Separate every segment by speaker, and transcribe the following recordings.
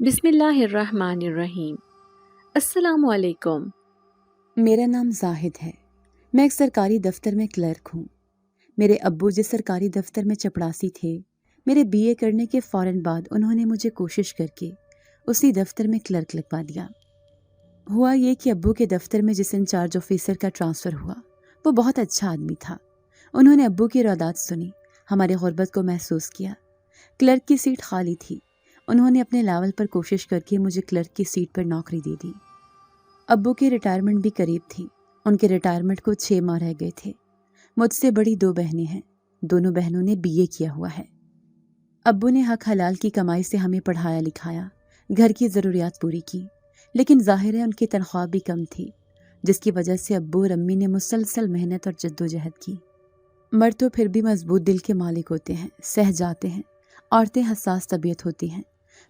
Speaker 1: بسم اللہ الرحمن الرحیم۔ السلام علیکم۔
Speaker 2: میرا نام زاہد ہے۔ میں ایک سرکاری دفتر میں کلرک ہوں۔ میرے ابو جس سرکاری دفتر میں چپڑاسی تھے، میرے بی اے کرنے کے فوراً بعد انہوں نے مجھے کوشش کر کے اسی دفتر میں کلرک لگوا دیا۔ ہوا یہ کہ ابو کے دفتر میں جس انچارج آفیسر کا ٹرانسفر ہوا وہ بہت اچھا آدمی تھا۔ انہوں نے ابو کی ارادات سنی، ہماری غربت کو محسوس کیا۔ کلرک کی سیٹ خالی تھی، انہوں نے اپنے لیول پر کوشش کر کے مجھے کلرک کی سیٹ پر نوکری دے دی۔ ابو کی ریٹائرمنٹ بھی قریب تھی، ان کے ریٹائرمنٹ کو 6 ماہ رہ گئے تھے۔ مجھ سے بڑی 2 بہنیں ہیں، دونوں بہنوں نے بی اے کیا ہوا ہے۔ ابو نے حق حلال کی کمائی سے ہمیں پڑھایا لکھایا، گھر کی ضروریات پوری کی، لیکن ظاہر ہے ان کی تنخواہ بھی کم تھی، جس کی وجہ سے ابو اور امی نے مسلسل محنت اور جدوجہد کی۔ مرد تو پھر بھی مضبوط دل کے مالک ہوتے ہیں، سہ جاتے ہیں۔ عورتیں حساس طبیعت ہوتی ہیں،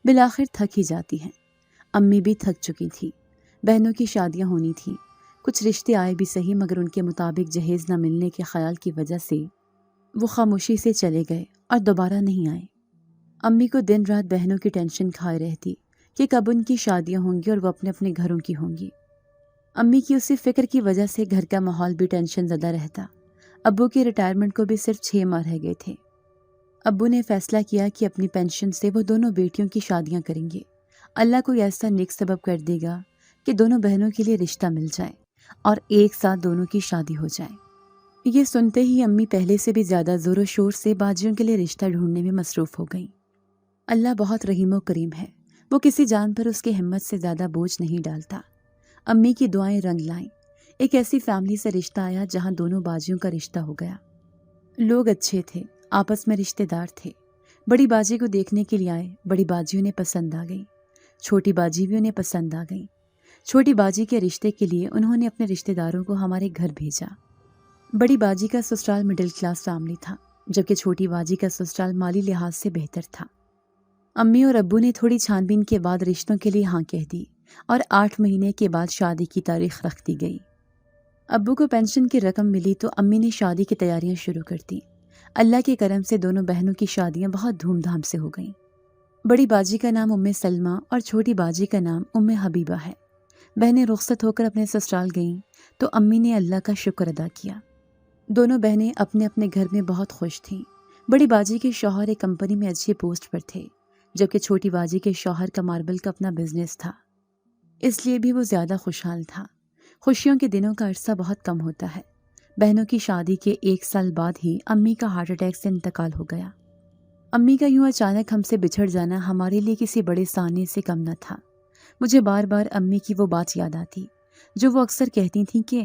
Speaker 2: بالآخر تھک ہی جاتی ہیں۔ امی بھی تھک چکی تھی، بہنوں کی شادیاں ہونی تھیں، کچھ رشتے آئے بھی صحیح مگر ان کے مطابق جہیز نہ ملنے کے خیال کی وجہ سے وہ خاموشی سے چلے گئے اور دوبارہ نہیں آئے۔ امی کو دن رات بہنوں کی ٹینشن کھائے رہتی کہ کب ان کی شادیاں ہوں گی اور وہ اپنے اپنے گھروں کی ہوں گی۔ امی کی اسی فکر کی وجہ سے گھر کا ماحول بھی ٹینشن زدہ رہتا۔ ابو کی ریٹائرمنٹ کو بھی صرف 6 ماہ رہ گئے تھے۔ ابو نے فیصلہ کیا کہ اپنی پینشن سے وہ دونوں بیٹیوں کی شادیاں کریں گے۔ اللہ کوئی ایسا نیک سبب کر دے گا کہ دونوں بہنوں کے لیے رشتہ مل جائے اور ایک ساتھ دونوں کی شادی ہو جائے۔ یہ سنتے ہی امی پہلے سے بھی زیادہ زور و شور سے باجیوں کے لیے رشتہ ڈھونڈنے میں مصروف ہو گئیں۔ اللہ بہت رحیم و کریم ہے، وہ کسی جان پر اس کی ہمت سے زیادہ بوجھ نہیں ڈالتا۔ امی کی دعائیں رنگ لائیں، ایک ایسی فیملی سے رشتہ آیا جہاں دونوں باجیوں کا رشتہ ہو گیا۔ لوگ اچھے تھے، آپس میں رشتہ دار تھے۔ بڑی باجی کو دیکھنے کے لیے آئے، بڑی باجیوں نے پسند آ گئی، چھوٹی باجی بھی انہیں پسند آ گئی۔ چھوٹی باجی کے رشتے کے لیے انہوں نے اپنے رشتہ داروں کو ہمارے گھر بھیجا۔ بڑی باجی کا سسرال مڈل کلاس فیملی تھا، جبکہ چھوٹی باجی کا سسرال مالی لحاظ سے بہتر تھا۔ امی اور ابو نے تھوڑی چھان بین کے بعد رشتوں کے لیے ہاں کہہ دی اور 8 مہینے کے بعد شادی کی تاریخ رکھ دی گئی۔ ابو کو پینشن کی رقم ملی تو امی نے شادی کی تیاریاں شروع کر دی۔ اللہ کے کرم سے دونوں بہنوں کی شادیاں بہت دھوم دھام سے ہو گئیں۔ بڑی باجی کا نام ام سلمہ اور چھوٹی باجی کا نام ام حبیبہ ہے۔ بہنیں رخصت ہو کر اپنے سسرال گئیں تو امی نے اللہ کا شکر ادا کیا۔ دونوں بہنیں اپنے اپنے گھر میں بہت خوش تھیں۔ بڑی باجی کے شوہر ایک کمپنی میں اچھی پوسٹ پر تھے، جبکہ چھوٹی باجی کے شوہر کا ماربل کا اپنا بزنس تھا، اس لیے بھی وہ زیادہ خوشحال تھا۔ خوشیوں کے دنوں کا عرصہ بہت کم ہوتا ہے۔ بہنوں کی شادی کے 1 سال بعد ہی امی کا ہارٹ اٹیک سے انتقال ہو گیا۔ امی کا یوں اچانک ہم سے بچھڑ جانا ہمارے لیے کسی بڑے سانے سے کم نہ تھا۔ مجھے بار بار امی کی وہ بات یاد آتی جو وہ اکثر کہتی تھیں کہ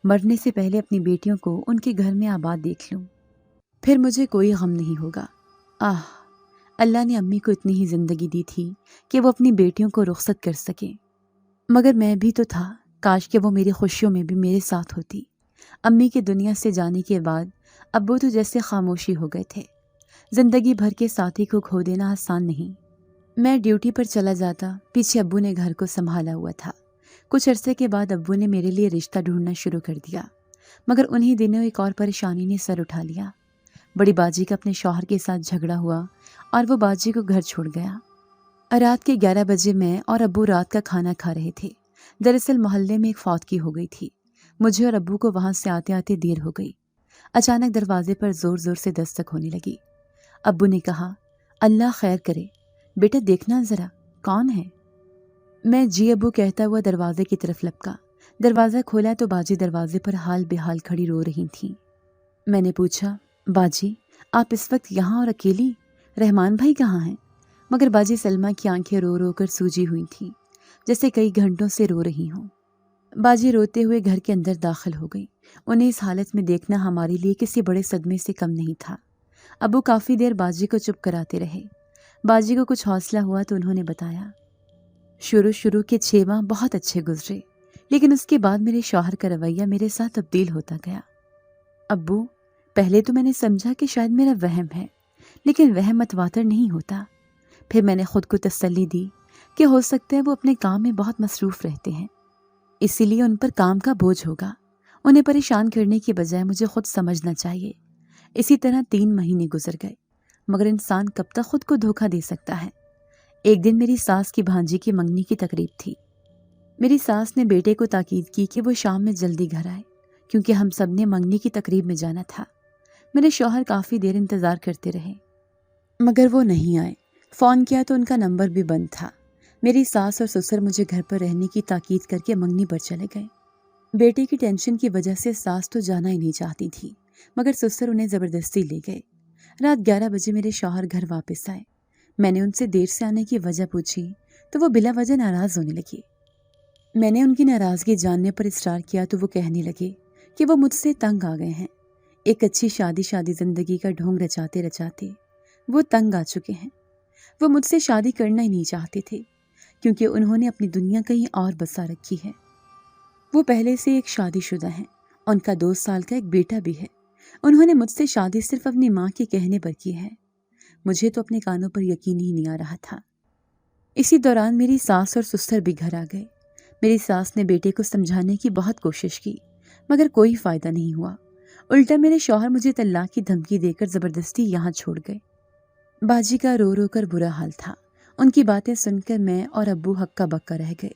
Speaker 2: مرنے سے پہلے اپنی بیٹیوں کو ان کے گھر میں آباد دیکھ لوں، پھر مجھے کوئی غم نہیں ہوگا۔ اللہ نے امی کو اتنی ہی زندگی دی تھی کہ وہ اپنی بیٹیوں کو رخصت کر سکیں، مگر میں بھی تو تھا، کاش کہ وہ میری خوشیوں میں بھی میرے ساتھ ہوتی۔ امی کے دنیا سے جانے کے بعد ابو تو جیسے خاموشی ہو گئے تھے۔ زندگی بھر کے ساتھی کو کھو دینا آسان نہیں۔ میں ڈیوٹی پر چلا جاتا، پیچھے ابو نے گھر کو سنبھالا ہوا تھا۔ کچھ عرصے کے بعد ابو نے میرے لیے رشتہ ڈھونڈنا شروع کر دیا، مگر انہی دنوں ایک اور پریشانی نے سر اٹھا لیا۔ بڑی باجی کا اپنے شوہر کے ساتھ جھگڑا ہوا اور وہ باجی کو گھر چھوڑ گیا۔ رات کے 11 بجے میں اور ابو رات کا کھانا کھا رہے تھے۔ دراصل محلے میں ایک فوتگی ہو گئی تھی، مجھے اور ابو کو وہاں سے آتے آتے دیر ہو گئی۔ اچانک دروازے پر زور زور سے دستک ہونے لگی۔ ابو نے کہا، اللہ خیر کرے، بیٹا دیکھنا ذرا کون ہے؟ میں جی ابو کہتا ہوا دروازے کی طرف لپکا۔ دروازہ کھولا تو باجی دروازے پر حال بے حال کھڑی رو رہی تھیں۔ میں نے پوچھا، باجی آپ اس وقت یہاں اور اکیلی؟ رحمان بھائی کہاں ہیں؟ مگر باجی سلمہ کی آنکھیں رو رو کر سوجی ہوئی تھیں، جیسے کئی گھنٹوں سے رو رہی ہوں۔ باجی روتے ہوئے گھر کے اندر داخل ہو گئی۔ انہیں اس حالت میں دیکھنا ہمارے لیے کسی بڑے صدمے سے کم نہیں تھا۔ ابو کافی دیر باجی کو چپ کراتے رہے۔ باجی کو کچھ حوصلہ ہوا تو انہوں نے بتایا، شروع کے 6 ماہ بہت اچھے گزرے، لیکن اس کے بعد میرے شوہر کا رویہ میرے ساتھ تبدیل ہوتا گیا۔ ابو، پہلے تو میں نے سمجھا کہ شاید میرا وہم ہے، لیکن وہم متواتر نہیں ہوتا۔ پھر میں نے خود کو تسلی دی کہ ہو سکتا ہے وہ اپنے کام میں بہت مصروف رہتے ہیں، اسی لیے ان پر کام کا بوجھ ہوگا۔ انہیں پریشان کرنے کی بجائے مجھے خود سمجھنا چاہیے۔ اسی طرح 3 مہینے گزر گئے، مگر انسان کب تک خود کو دھوکہ دے سکتا ہے؟ ایک دن میری ساس کی بھانجی کی منگنی کی تقریب تھی۔ میری ساس نے بیٹے کو تاکید کی کہ وہ شام میں جلدی گھر آئے کیونکہ ہم سب نے منگنی کی تقریب میں جانا تھا۔ میرے شوہر کافی دیر انتظار کرتے رہے مگر وہ نہیں آئے۔ فون کیا تو ان کا نمبر بھی بند تھا۔ میری ساس اور سسر مجھے گھر پر رہنے کی تاکید کر کے منگنی پر چلے گئے۔ بیٹے کی ٹینشن کی وجہ سے ساس تو جانا ہی نہیں چاہتی تھی مگر سسر انہیں زبردستی لے گئے۔ رات 11 بجے میرے شوہر گھر واپس آئے۔ میں نے ان سے دیر سے آنے کی وجہ پوچھی تو وہ بلا وجہ ناراض ہونے لگے۔ میں نے ان کی ناراضگی جاننے پر اصرار کیا تو وہ کہنے لگے کہ وہ مجھ سے تنگ آ گئے ہیں۔ ایک اچھی شادی زندگی کا ڈھونگ رچاتے رچاتے وہ تنگ آ چکے ہیں۔ وہ مجھ سے شادی کرنا ہی نہیں چاہتے تھے کیونکہ انہوں نے اپنی دنیا کہیں اور بسا رکھی ہے۔ وہ پہلے سے ایک شادی شدہ ہیں، ان کا 2 سال کا ایک بیٹا بھی ہے۔ انہوں نے مجھ سے شادی صرف اپنی ماں کے کہنے پر کی ہے۔ مجھے تو اپنے کانوں پر یقین ہی نہیں آ رہا تھا۔ اسی دوران میری ساس اور سسر بھی گھر آ گئے۔ میری ساس نے بیٹے کو سمجھانے کی بہت کوشش کی مگر کوئی فائدہ نہیں ہوا۔ الٹا میرے شوہر مجھے طلاق کی دھمکی دے کر زبردستی یہاں چھوڑ گئے۔ باجی کا رو رو کر برا حال تھا۔ ان کی باتیں سن کر میں اور ابو ہکا بکا رہ گئے۔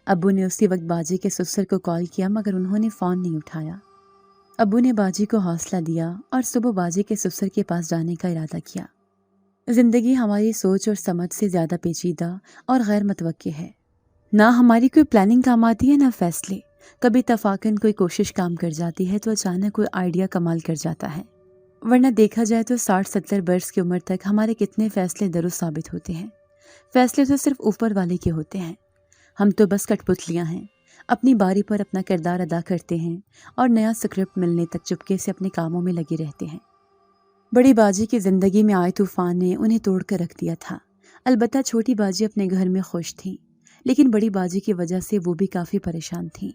Speaker 2: ابو نے اسی وقت باجی کے سسر کو کال کیا مگر انہوں نے فون نہیں اٹھایا۔ ابو نے باجی کو حوصلہ دیا اور صبح باجی کے سسر کے پاس جانے کا ارادہ کیا۔ زندگی ہماری سوچ اور سمجھ سے زیادہ پیچیدہ اور غیر متوقع ہے۔ نہ ہماری کوئی پلاننگ کام آتی ہے نہ فیصلے۔ کبھی اتفاقاً کوئی کوشش کام کر جاتی ہے تو اچانک کوئی آئیڈیا کمال کر جاتا ہے، ورنہ دیکھا جائے تو 60-70 برس کی عمر تک ہمارے کتنے فیصلے درست ثابت ہوتے ہیں۔ فیصلے تو صرف اوپر والے کے ہوتے ہیں، ہم تو بس کٹ پتلیاں ہیں، اپنی باری پر اپنا کردار ادا کرتے ہیں اور نیا سکرپٹ ملنے تک چپکے سے اپنے کاموں میں لگے رہتے ہیں۔ بڑی باجی کی زندگی میں آئے طوفان نے انہیں توڑ کر رکھ دیا تھا۔ البتہ چھوٹی باجی اپنے گھر میں خوش تھیں، لیکن بڑی باجی کی وجہ سے وہ بھی کافی پریشان تھیں۔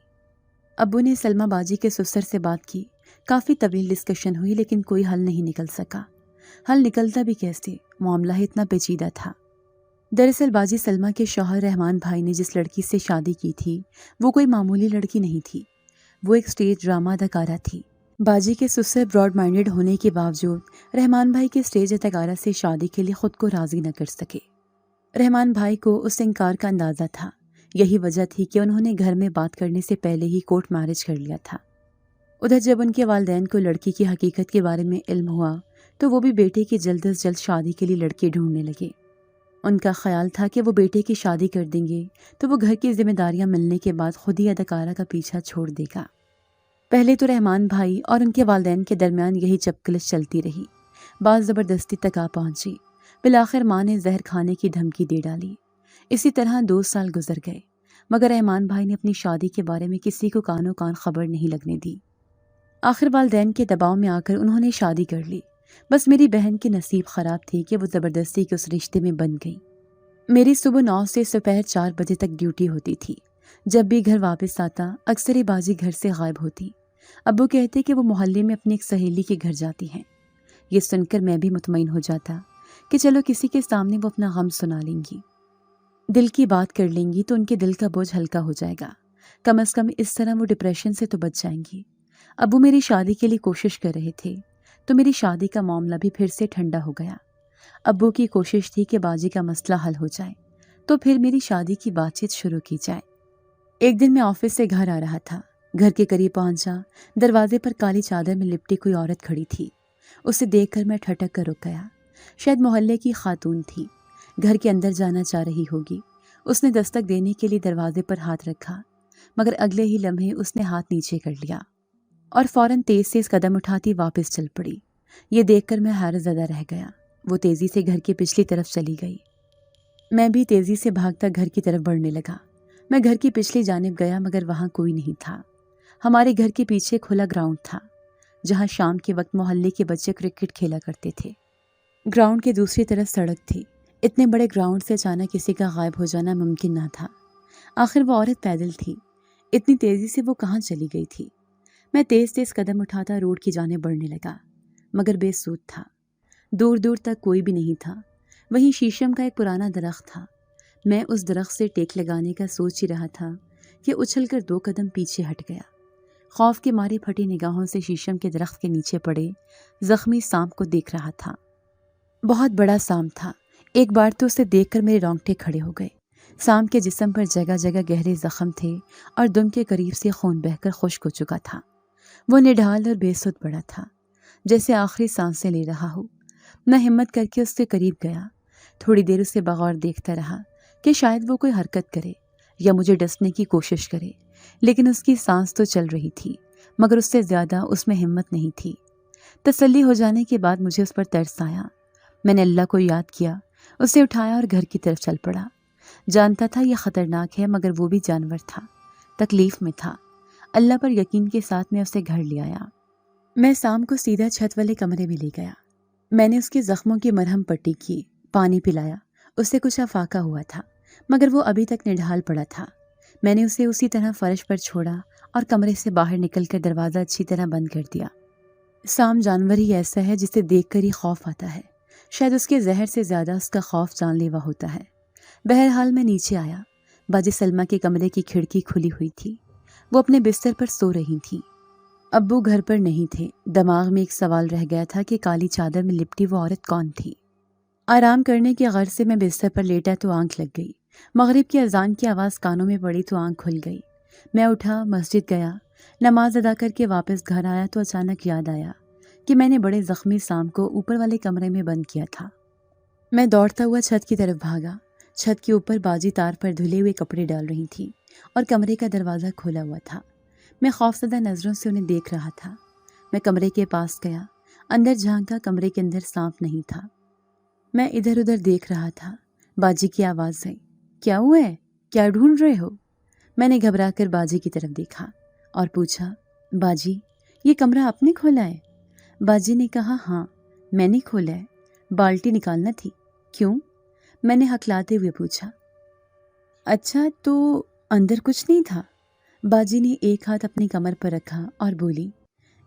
Speaker 2: ابو نے سلمہ باجی کے سسر سے بات کی، کافی طویل ڈسکشن ہوئی لیکن کوئی حل نہیں نکل سکا۔ حل نکلتا بھی کیسے؟ معاملہ ہی اتنا پیچیدہ تھا۔ دراصل باجی سلمہ کے شوہر رحمان بھائی نے جس لڑکی سے شادی کی تھی وہ کوئی معمولی لڑکی نہیں تھی، وہ ایک اسٹیج ڈرامہ اداکارہ تھی۔ باجی کے سسر براڈ مائنڈڈ ہونے کے باوجود رحمان بھائی کے اسٹیج اداکارہ سے شادی کے لیے خود کو راضی نہ کر سکے۔ رحمان بھائی کو اس انکار کا اندازہ تھا، یہی وجہ تھی کہ انہوں نے گھر میں بات کرنے سے پہلے ہی کورٹ میرج کر لیا تھا۔ ادھر جب ان کے والدین کو لڑکی کی حقیقت کے بارے میں علم ہوا تو وہ بھی بیٹے کی جلد از جلد شادی کے لیے لڑکی ڈھونڈنے لگے۔ ان کا خیال تھا کہ وہ بیٹے کی شادی کر دیں گے تو وہ گھر کی ذمہ داریاں ملنے کے بعد خود ہی اداکارہ کا پیچھا چھوڑ دے گا۔ پہلے تو رحمان بھائی اور ان کے والدین کے درمیان یہی چپکلش چلتی رہی، بات زبردستی تک آ پہنچی۔ بالآخر ماں نے زہر کھانے کی دھمکی دے ڈالی۔ اسی طرح 2 سال گزر گئے مگر رحمان بھائی نے اپنی شادی کے بارے میں کسی کو کانوں کان خبر نہیں لگنے دی۔ آخر والدین کے دباؤ میں آ کر انہوں نے شادی کر لی۔ بس میری بہن کی نصیب خراب تھی کہ وہ زبردستی کے اس رشتے میں بن گئی۔ میری صبح 9 سے دوپہر 4 بجے تک ڈیوٹی ہوتی تھی۔ جب بھی گھر واپس آتا اکثر ہی باجی گھر سے غائب ہوتی۔ ابو کہتے کہ وہ محلے میں اپنی ایک سہیلی کے گھر جاتی ہیں۔ یہ سن کر میں بھی مطمئن ہو جاتا کہ چلو کسی کے سامنے وہ اپنا غم سنا لیں گی، دل کی بات کر لیں گی تو ان کے دل کا بوجھ ہلکا ہو جائے گا، کم از کم اس طرح وہ ڈپریشن سے تو بچ جائیں گی۔ ابو میری شادی کے لیے کوشش کر رہے تھے تو میری شادی کا معاملہ بھی پھر سے ٹھنڈا ہو گیا۔ ابو کی کوشش تھی کہ باجی کا مسئلہ حل ہو جائے تو پھر میری شادی کی بات چیت شروع کی جائے۔ ایک دن میں آفس سے گھر آ رہا تھا، گھر کے قریب پہنچا، دروازے پر کالی چادر میں لپٹی کوئی عورت کھڑی تھی۔ اسے دیکھ کر میں ٹھٹک کر رک گیا۔ شاید محلے کی خاتون تھی، گھر کے اندر جانا چاہ رہی ہوگی۔ اس نے دستک دینے کے لیے دروازے پر ہاتھ رکھا مگر اگلے ہی لمحے اس نے ہاتھ نیچے کر لیا اور فوراً تیز قدم اٹھاتی واپس چل پڑی۔ یہ دیکھ کر میں حیرت زدہ رہ گیا۔ وہ تیزی سے گھر کی پچھلی طرف چلی گئی۔ میں بھی تیزی سے بھاگتا گھر کی طرف بڑھنے لگا۔ میں گھر کی پچھلی جانب گیا مگر وہاں کوئی نہیں تھا۔ ہمارے گھر کے پیچھے کھلا گراؤنڈ تھا جہاں شام کے وقت محلے کے بچے کرکٹ کھیلا کرتے تھے۔ گراؤنڈ کے دوسری طرف سڑک تھی۔ اتنے بڑے گراؤنڈ سے اچانک کسی کا غائب ہو جانا ممکن نہ تھا۔ آخر وہ عورت پیدل تھی، اتنی تیزی سے وہ کہاں چلی گئی تھی؟ میں تیز قدم اٹھاتا روڈ کی جانب بڑھنے لگا مگر بے سود تھا، دور دور تک کوئی بھی نہیں تھا۔ وہیں شیشم کا ایک پرانا درخت تھا۔ میں اس درخت سے ٹیک لگانے کا سوچ ہی رہا تھا کہ اچھل کر 2 قدم پیچھے ہٹ گیا۔ خوف کے مارے پھٹی نگاہوں سے شیشم کے درخت کے نیچے پڑے زخمی سانپ کو دیکھ رہا تھا۔ بہت بڑا سانپ تھا، ایک بار تو اسے دیکھ کر میرے رونگٹے کھڑے ہو گئے۔ سام کے جسم پر جگہ جگہ گہرے زخم تھے اور دم کے قریب سے خون بہہ کر خشک ہو چکا تھا۔ وہ نڈھال اور بے سدھ پڑا تھا، جیسے آخری سانسیں لے رہا ہو۔ میں ہمت کر کے اس سے قریب گیا، تھوڑی دیر اسے بغور دیکھتا رہا کہ شاید وہ کوئی حرکت کرے یا مجھے ڈسنے کی کوشش کرے، لیکن اس کی سانس تو چل رہی تھی، مگر اس سے زیادہ اس میں ہمت نہیں تھی۔ تسلی ہو جانے کے بعد مجھے اس پر ترس آیا۔ میں نے اللہ کو یاد کیا، اسے اٹھایا اور گھر کی طرف چل پڑا۔ جانتا تھا یہ خطرناک ہے، مگر وہ بھی جانور تھا، تکلیف میں تھا۔ اللہ پر یقین کے ساتھ میں اسے گھر لے آیا۔ میں سام کو سیدھا چھت والے کمرے میں لے گیا۔ میں نے اس کے زخموں کی مرہم پٹی کی، پانی پلایا۔ اسے کچھ افاقہ ہوا تھا، مگر وہ ابھی تک نڈھال پڑا تھا۔ میں نے اسے اسی طرح فرش پر چھوڑا اور کمرے سے باہر نکل کر دروازہ اچھی طرح بند کر دیا۔ سام جانور ہی ایسا ہے جسے دیکھ کر ہی خوف آتا ہے، شاید اس کے زہر سے زیادہ اس کا خوف جان لیوا ہوتا ہے۔ بہرحال میں نیچے آیا۔ باجی سلمہ کے کمرے کی کھڑکی کھلی ہوئی تھی، وہ اپنے بستر پر سو رہی تھیں۔ ابو گھر پر نہیں تھے۔ دماغ میں ایک سوال رہ گیا تھا کہ کالی چادر میں لپٹی وہ عورت کون تھی۔ آرام کرنے کی غرض سے میں بستر پر لیٹا تو آنکھ لگ گئی۔ مغرب کی اذان کی آواز کانوں میں پڑی تو آنکھ کھل گئی۔ میں اٹھا، مسجد گیا، نماز ادا کر کے واپس گھر آیا تو اچانک یاد آیا کہ میں نے بڑے زخمی سام کو اوپر والے کمرے میں بند کیا تھا۔ میں دوڑتا ہوا چھت کی طرف بھاگا۔ چھت کے اوپر باجی تار پر دھلے ہوئے کپڑے ڈال رہی تھی اور کمرے کا دروازہ کھولا ہوا تھا۔ میں خوفزدہ نظروں سے انہیں دیکھ رہا تھا۔ میں کمرے کے پاس گیا، اندر جھانکا، کمرے کے اندر سانپ نہیں تھا۔ میں ادھر ادھر دیکھ رہا تھا۔ باجی کی آواز آئی، کیا ہوا ہے؟ کیا ڈھونڈ رہے ہو؟ میں نے گھبرا کر باجی کی طرف دیکھا اور پوچھا، باجی یہ کمرہ آپ نے کھولا ہے؟ باجی نے کہا، ہاں میں نے کھولا ہے، بالٹی نکالنا تھی۔ کیوں؟ میں نے ہکلاتے ہوئے پوچھا۔ اچھا تو اندر کچھ نہیں تھا؟ باجی نے ایک ہاتھ اپنی کمر پر رکھا اور بولی،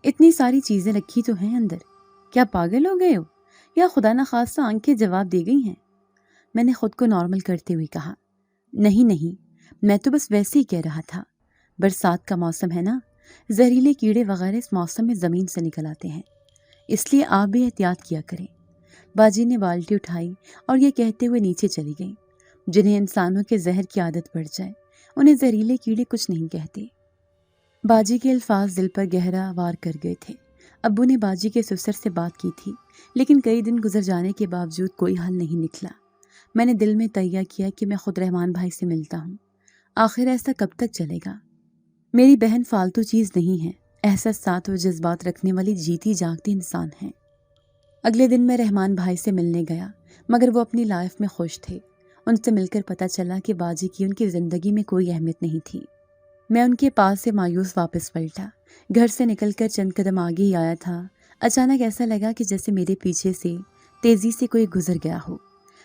Speaker 2: اتنی ساری چیزیں رکھی تو ہیں اندر، کیا پاگل ہو گئے ہو یا خدا نخواستہ آنکھیں جواب دے گئی ہیں؟ میں نے خود کو نارمل کرتے ہوئے کہا، نہیں، میں تو بس ویسے ہی کہہ رہا تھا، برسات کا موسم ہے نا، زہریلے کیڑے وغیرہ اس موسم میں زمین سے نکل آتے ہیں، اس لیے آپ بھی احتیاط کیا کریں۔ باجی نے بالٹی اٹھائی اور یہ کہتے ہوئے نیچے چلی گئی۔ جنہیں انسانوں کے زہر کی عادت پڑ جائے انہیں زہریلے کیڑے کچھ نہیں کہتے۔ باجی کے الفاظ دل پر گہرا وار کر گئے تھے۔ ابو نے باجی کے سسر سے بات کی تھی، لیکن کئی دن گزر جانے کے باوجود کوئی حل نہیں نکلا۔ میں نے دل میں تہیہ کیا کہ میں خود رحمان بھائی سے ملتا ہوں۔ آخر ایسا کب تک چلے گا؟ میری بہن فالتو چیز نہیں ہے، احساسات اور جذبات رکھنے والی جیتی جاگتی انسان ہے۔ اگلے دن میں رحمان بھائی سے ملنے گیا، مگر وہ اپنی لائف میں خوش تھے۔ ان سے مل کر پتہ چلا کہ باجی کی ان کی زندگی میں کوئی اہمیت نہیں تھی۔ میں ان کے پاس سے مایوس واپس پلٹا۔ گھر سے نکل کر چند قدم آگے ہی آیا تھا، اچانک ایسا لگا کہ جیسے میرے پیچھے سے تیزی سے کوئی گزر گیا ہو۔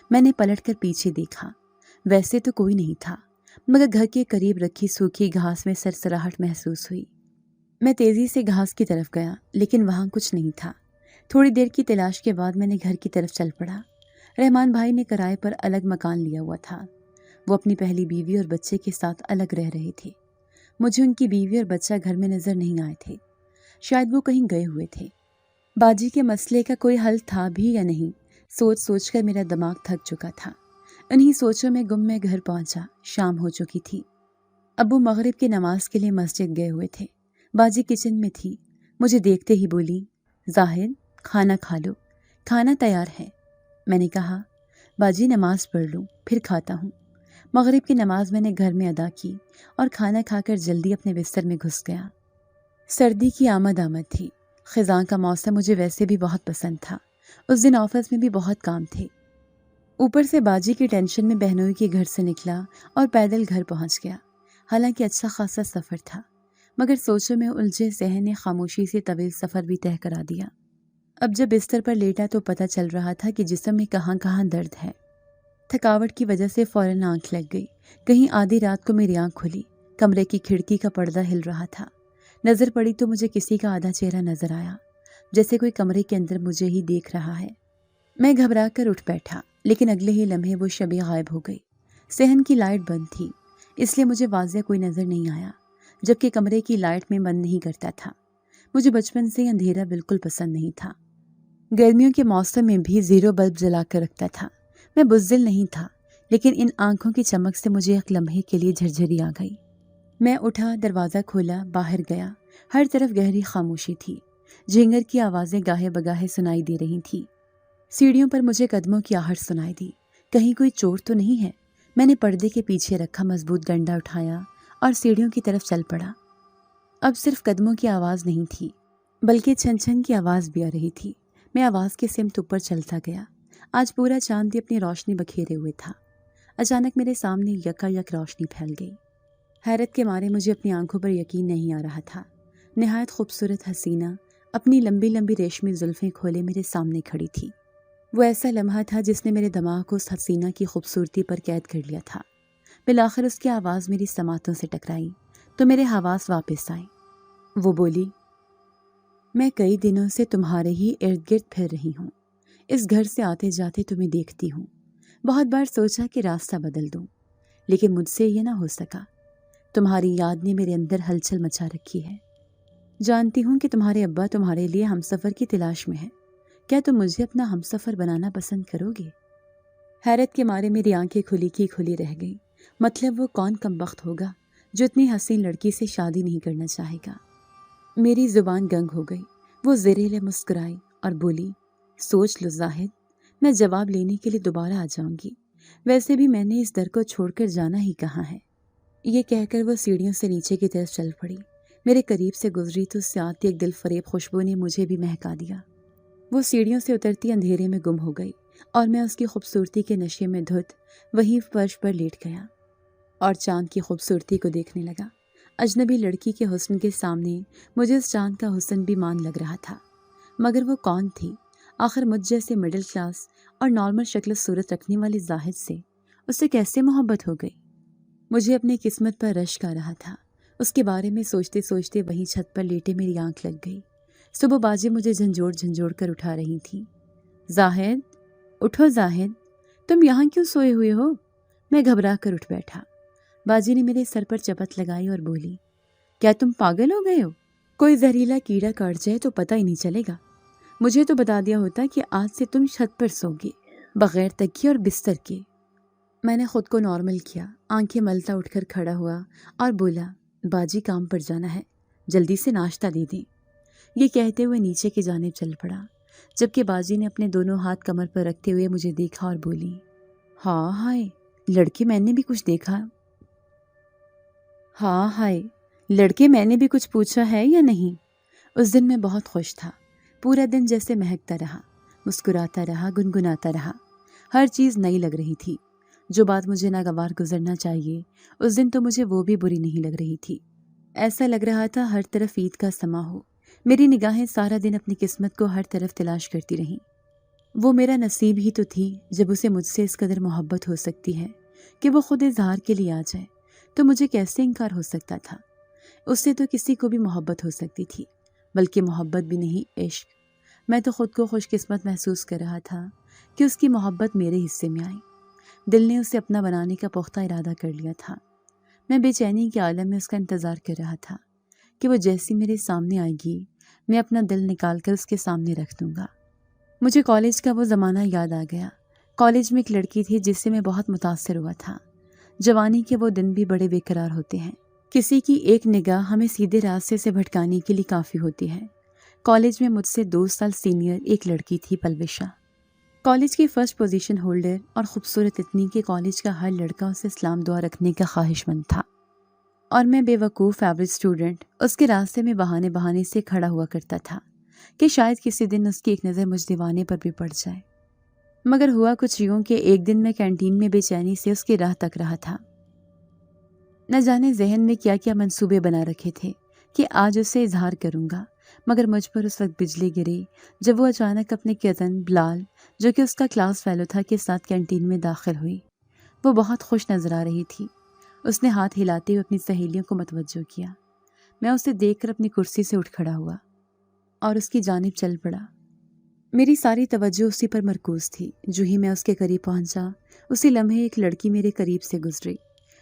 Speaker 2: میں نے پلٹ کر پیچھے دیکھا، ویسے تو کوئی نہیں تھا، مگر گھر کے قریب رکھی سوکھی گھاس میں سرسراہٹ محسوس ہوئی۔ میں تیزی سے گھاس کی طرف گیا، لیکن وہاں کچھ نہیں تھا۔ تھوڑی دیر کی تلاش کے بعد میں نے گھر کی طرف چل پڑا۔ رحمان بھائی نے کرائے پر الگ مکان لیا ہوا تھا۔ وہ اپنی پہلی بیوی اور بچے کے ساتھ الگ رہ رہے تھے۔ مجھے ان کی بیوی اور بچہ گھر میں نظر نہیں آئے تھے، شاید وہ کہیں گئے ہوئے تھے۔ باجی کے مسئلے کا کوئی حل تھا بھی یا نہیں، سوچ کر میرا دماغ تھک چکا تھا۔ انہی سوچوں میں گم میں گھر پہنچا۔ شام ہو چکی تھی۔ ابو مغرب کی نماز کے لیے مسجد گئے ہوئے تھے۔ باجی کچن میں تھی، مجھے دیکھتے ہی بولی، زاہد کھانا کھا لو، کھانا تیار ہے۔ میں نے کہا، باجی نماز پڑھ لوں پھر کھاتا ہوں۔ مغرب کی نماز میں نے گھر میں ادا کی اور کھانا کھا کر جلدی اپنے بستر میں گھس گیا۔ سردی کی آمد تھی۔ خزاں کا موسم مجھے ویسے بھی بہت پسند تھا۔ اس دن آفس میں بھی بہت کام تھے، اوپر سے باجی کی ٹینشن میں بہنوئی کے گھر سے نکلا اور پیدل گھر پہنچ گیا۔ حالانکہ اچھا خاصا سفر تھا، مگر سوچوں میں الجھے ذہن نے خاموشی سے طویل سفر بھی طے کرا دیا۔ اب جب بستر پر لیٹا تو پتہ چل رہا تھا کہ جسم میں کہاں کہاں درد ہے۔ تھکاوٹ کی وجہ سے فوراً آنکھ لگ گئی۔ کہیں آدھی رات کو میری آنکھ کھلی، کمرے کی کھڑکی کا پردہ ہل رہا تھا۔ نظر پڑی تو مجھے کسی کا آدھا چہرہ نظر آیا، جیسے کوئی کمرے کے اندر مجھے ہی دیکھ رہا ہے۔ میں گھبرا کر اٹھ بیٹھا، لیکن اگلے ہی لمحے وہ شبیہ غائب ہو گئی۔ صحن کی لائٹ بند تھی، اس لیے مجھے واضح کوئی نظر نہیں آیا، جبکہ کمرے کی لائٹ میں بند نہیں کرتا تھا۔ مجھے بچپن سے اندھیرا بالکل پسند نہیں تھا۔ گرمیوں کے موسم میں بھی 0 بلب جلا کر رکھتا تھا۔ میں بزدل نہیں تھا، لیکن ان آنکھوں کی چمک سے مجھے ایک لمحے کے لیے جھرجھری آ گئی۔ میں اٹھا، دروازہ کھولا، باہر گیا۔ ہر طرف گہری خاموشی تھی۔ جھینگر کی آوازیں گاہے بگاہے سنائی دے رہی تھیں۔ سیڑھیوں پر مجھے قدموں کی آہٹ سنائی دی۔ کہیں کوئی چور تو نہیں ہے؟ میں نے پردے کے پیچھے رکھا مضبوط ڈنڈا اٹھایا اور سیڑھیوں کی طرف چل پڑا۔ اب صرف قدموں کی آواز نہیں تھی، بلکہ چھن چھن کی آواز بھی آ رہی تھی۔ میں آواز کے سمت اوپر چلتا گیا۔ آج پورا چاند بھی اپنی روشنی بکھیرے ہوئے تھا۔ اچانک میرے سامنے یکا یک روشنی پھیل گئی۔ حیرت کے مارے مجھے اپنی آنکھوں پر یقین نہیں آ رہا تھا۔ نہایت خوبصورت حسینہ اپنی لمبی لمبی ریشمی زلفیں کھولے میرے سامنے کھڑی تھی۔ وہ ایسا لمحہ تھا جس نے میرے دماغ کو اس حسینہ کی خوبصورتی پر قید کر لیا تھا۔ بالآخر اس کی آواز میری سماعتوں سے ٹکرائی تو میرے حواس واپس آئے۔ وہ بولی، میں کئی دنوں سے تمہارے ہی ارد گرد پھر رہی ہوں۔ اس گھر سے آتے جاتے تمہیں دیکھتی ہوں۔ بہت بار سوچا کہ راستہ بدل دوں، لیکن مجھ سے یہ نہ ہو سکا۔ تمہاری یاد نے میرے اندر ہلچل مچا رکھی ہے۔ جانتی ہوں کہ تمہارے ابا تمہارے لیے ہمسفر کی تلاش میں ہے۔ کیا تم مجھے اپنا ہمسفر بنانا پسند کرو گے؟ حیرت کے مارے میری آنکھیں کھلی کی کھلی رہ گئی۔ مطلب وہ کون کمبخت ہوگا جو اتنی حسین لڑکی سے شادی نہیں کرنا چاہے گا؟ میری زبان گنگ ہو گئی۔ وہ زریلے مسکرائی اور بولی، سوچ لو زاہد، میں جواب لینے کے لیے دوبارہ آ جاؤں گی۔ ویسے بھی میں نے اس در کو چھوڑ کر جانا ہی کہاں ہے۔ یہ کہہ کر وہ سیڑھیوں سے نیچے کی طرف چل پڑی۔ میرے قریب سے گزری تو اس سے آتی ایک دل فریب خوشبو نے مجھے بھی مہکا دیا۔ وہ سیڑھیوں سے اترتی اندھیرے میں گم ہو گئی اور میں اس کی خوبصورتی کے نشے میں دھت وہیں فرش پر لیٹ گیا اور چاند کی خوبصورتی کو دیکھنے لگا۔ اجنبی لڑکی کے حسن کے سامنے مجھے اس چاند کا حسن بھی مان لگ رہا تھا۔ مگر وہ کون تھی؟ آخر مجھ جیسے مڈل کلاس اور نارمل شکل و صورت رکھنے والی زاہد سے اسے کیسے محبت ہو گئی؟ مجھے اپنی قسمت پر رشک آ رہا تھا۔ اس کے بارے میں سوچتے سوچتے وہیں چھت پر لیٹے میری آنکھ لگ گئی۔ صبح باجی مجھے جھنجھوڑ جھنجھوڑ کر اٹھا رہی تھیں۔ زاہد، اٹھو زاہد، تم یہاں کیوں سوئے ہوئے ہو؟ میں گھبرا کر اٹھ بیٹھا۔ باجی نے میرے سر پر چپت لگائی اور بولی، کیا تم پاگل ہو گئے ہو؟ کوئی زہریلا کیڑا کاٹ جائے تو پتہ ہی نہیں چلے گا۔ مجھے تو بتا دیا ہوتا کہ آج سے تم چھت پر سوگے، بغیر تکیے اور بستر کے۔ میں نے خود کو نارمل کیا، آنکھیں ملتا اٹھ کر کھڑا ہوا اور بولا، باجی کام پر جانا ہے، جلدی سے ناشتہ دے دیں۔ یہ کہتے ہوئے نیچے کی جانب چل پڑا، جبکہ باجی نے اپنے دونوں ہاتھ کمر پر رکھتے ہوئے مجھے دیکھا اور بولی، ہاں ہائے لڑکے میں نے بھی کچھ دیکھا؟ ہاں ہائے لڑکے میں نے بھی کچھ پوچھا ہے یا نہیں؟ اس دن میں بہت خوش تھا۔ پورا دن جیسے مہکتا رہا، مسکراتا رہا، گنگناتا رہا۔ ہر چیز نئی لگ رہی تھی۔ جو بات مجھے ناگوار گزرنا چاہیے، اس دن تو مجھے وہ بھی بری نہیں لگ رہی تھی۔ ایسا لگ رہا تھا ہر طرف عید کا سما ہو۔ میری نگاہیں سارا دن اپنی قسمت کو ہر طرف تلاش کرتی رہیں۔ وہ میرا نصیب ہی تو تھی جب اسے مجھ سے اس قدر محبت ہو سکتی ہے کہ وہ خود اظہار کے لیے آ جائے، تو مجھے کیسے انکار ہو سکتا تھا؟ اس سے تو کسی کو بھی محبت ہو سکتی تھی، بلکہ محبت بھی نہیں، عشق۔ میں تو خود کو خوش قسمت محسوس کر رہا تھا کہ اس کی محبت میرے حصے میں آئی۔ دل نے اسے اپنا بنانے کا پختہ ارادہ کر لیا تھا۔ میں بے چینی کے عالم میں اس کا انتظار کر رہا تھا کہ وہ جیسی میرے سامنے آئے گی، میں اپنا دل نکال کر اس کے سامنے رکھ دوں گا۔ مجھے کالج کا وہ زمانہ یاد آ گیا۔ کالج میں ایک لڑکی تھی جس سے میں بہت متاثر ہوا تھا۔ جوانی کے وہ دن بھی بڑے بے قرار ہوتے ہیں۔ کسی کی ایک نگاہ ہمیں سیدھے راستے سے بھٹکانے کے لیے کافی ہوتی ہے۔ کالج میں مجھ سے 2 سال سینئر ایک لڑکی تھی، پلوشا۔ کالج کی فرسٹ پوزیشن ہولڈر اور خوبصورت اتنی کہ کالج کا ہر لڑکا اسے سلام دعا رکھنے کا خواہش مند تھا، اور میں بے وقوف ایوریج اسٹوڈنٹ اس کے راستے میں بہانے سے کھڑا ہوا کرتا تھا کہ شاید کسی دن اس کی ایک نظر مجھ دیوانے پر بھی پڑ جائے۔ مگر ہوا کچھ یوں کہ ایک دن میں کینٹین میں بے چینی سے اس کی راہ تک رہا تھا۔ نہ جانے ذہن میں کیا کیا منصوبے بنا رکھے تھے کہ آج اسے اظہار کروں گا، مگر مجھ پر اس وقت بجلی گری جب وہ اچانک اپنے کزن بلال، جو کہ اس کا کلاس فیلو تھا، کے ساتھ کینٹین میں داخل ہوئی۔ وہ بہت خوش نظر آ رہی تھی۔ اس نے ہاتھ ہلاتے ہوئے اپنی سہیلیوں کو متوجہ کیا۔ میں اسے دیکھ کر اپنی کرسی سے اٹھ کھڑا ہوا اور اس کی جانب چل پڑا۔ میری ساری توجہ اسی پر مرکوز تھی۔ جو ہی میں اس کے قریب پہنچا، اسی لمحے ایک لڑکی میرے قریب سے گزری۔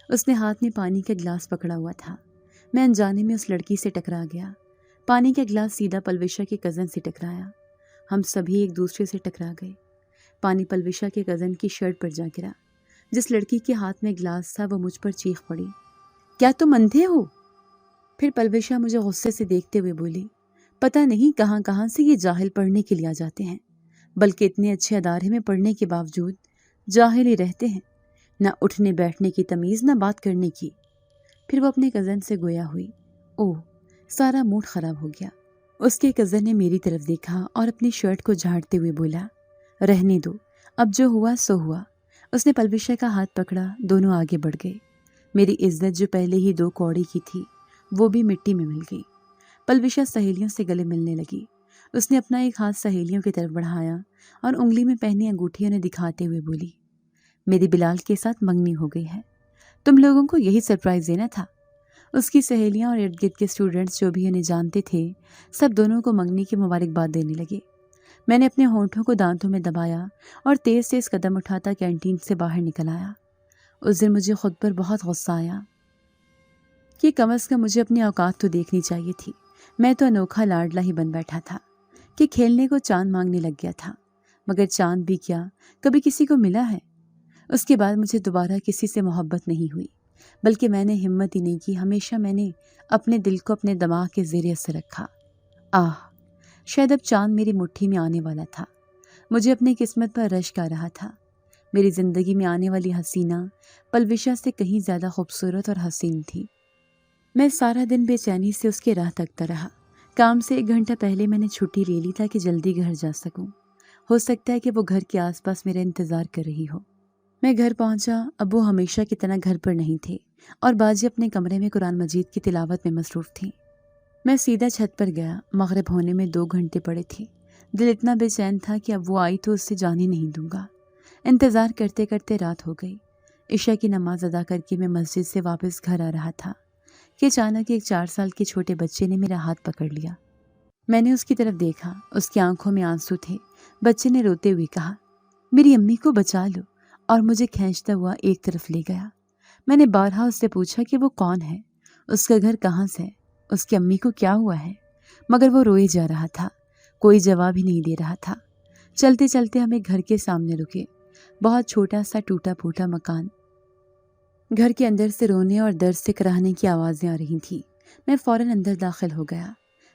Speaker 2: اس نے ہاتھ میں پانی کا گلاس پکڑا ہوا تھا۔ میں انجانے میں اس لڑکی سے ٹکرا گیا۔ پانی کا گلاس سیدھا پلوشا کے کزن سے ٹکرایا۔ ہم سبھی ایک دوسرے سے ٹکرا گئے۔ پانی پلوشا کے کزن کی شرٹ پر جا گرا۔ جس لڑکی کے ہاتھ میں گلاس تھا وہ مجھ پر چیخ پڑی، کیا تم اندھے ہو؟ پھر پلوشا مجھے غصے سے دیکھتے ہوئے بولی، پتہ نہیں کہاں کہاں سے یہ جاہل پڑھنے کے لیے آ جاتے ہیں، بلکہ اتنے اچھے ادارے میں پڑھنے کے باوجود جاہل ہی رہتے ہیں، نہ اٹھنے بیٹھنے کی تمیز نہ بات کرنے کی۔ پھر وہ اپنے کزن سے گویا ہوئی۔ اوہ، سارا موڈ خراب ہو گیا۔ اس کے کزن نے میری طرف دیکھا اور اپنی شرٹ کو جھاڑتے ہوئے بولا، رہنے دو، اب جو ہوا سو ہوا۔ اس نے پلوشا کا ہاتھ پکڑا، دونوں آگے بڑھ گئے۔ میری عزت جو پہلے ہی 2 کوڑی کی تھی وہ بھی مٹی میں مل گئی۔ پلوشا سہیلیوں سے گلے ملنے لگی۔ اس نے اپنا ایک ہاتھ سہیلیوں کی طرف بڑھایا اور انگلی میں پہنی انگوٹھی انہیں دکھاتے ہوئے بولی، میری بلال کے ساتھ منگنی ہو گئی ہے، تم لوگوں کو یہی سرپرائز دینا تھا۔ اس کی سہیلیاں اور ارد گرد کے اسٹوڈنٹس جو بھی انہیں جانتے تھے سب دونوں کو منگنی کی مبارکباد دینے لگے۔ میں نے اپنے ہونٹوں کو دانتوں میں دبایا اور تیز تیز قدم اٹھاتا کینٹین سے باہر نکل آیا۔ اس دن مجھے خود پر بہت غصہ آیا کہ کم از کم مجھے اپنی اوقات تو دیکھنی چاہیے تھی۔ میں تو انوکھا لاڈلا ہی بن بیٹھا تھا کہ کھیلنے کو چاند مانگنے لگ گیا تھا، مگر چاند بھی کیا کبھی کسی کو ملا ہے۔ اس کے بعد مجھے دوبارہ کسی سے محبت نہیں ہوئی، بلکہ میں نے ہمت ہی نہیں کی۔ ہمیشہ میں نے اپنے دل کو اپنے دماغ کے زیر اثر رکھا۔ شاید اب چاند میری مٹھی میں آنے والا تھا۔ مجھے اپنی قسمت پر رشک آ رہا تھا۔ میری زندگی میں آنے والی حسینہ پلوشا سے کہیں زیادہ خوبصورت اور حسین تھی۔ میں سارا دن بے چینی سے اس کے راہ تکتا رہا۔ کام سے 1 گھنٹہ پہلے میں نے چھٹی لے لی تاکہ جلدی گھر جا سکوں۔ ہو سکتا ہے کہ وہ گھر کے آس پاس میرا انتظار کر رہی ہو۔ میں گھر پہنچا۔ ابو ہمیشہ کی طرح گھر پر نہیں تھے اور باجی اپنے کمرے میں قرآن مجید کی تلاوت میں مصروف تھیں۔ میں سیدھا چھت پر گیا۔ مغرب ہونے میں 2 گھنٹے پڑے تھے۔ دل اتنا بے چین تھا کہ اب وہ آئی تو اس سے جانے نہیں دوں گا۔ انتظار کرتے کرتے رات ہو گئی۔ عشاء کی نماز ادا کر کے میں مسجد سے واپس گھر آ رہا تھا کہ اچانک ایک 4 سال کے چھوٹے بچے نے میرا ہاتھ پکڑ لیا۔ میں نے اس کی طرف دیکھا۔ اس کی آنکھوں میں آنسو تھے۔ بچے نے روتے ہوئے کہا، میری امی کو بچا لو، اور مجھے کھینچتا ہوا ایک طرف لے گیا۔ میں نے بارہا اس سے پوچھا کہ وہ کون ہے، اس کا گھر کہاں سے ہے، اس کی امی کو کیا ہوا ہے، مگر وہ روئے جا رہا تھا، کوئی جواب ہی نہیں دے رہا تھا۔ چلتے چلتے ہمیں گھر کے سامنے رکے۔ بہت چھوٹا سا ٹوٹا پھوٹا مکان۔ گھر کے اندر سے رونے اور درد سے کراہنے کی آوازیں آ رہی تھیں۔ میں فوراً اندر داخل ہو گیا۔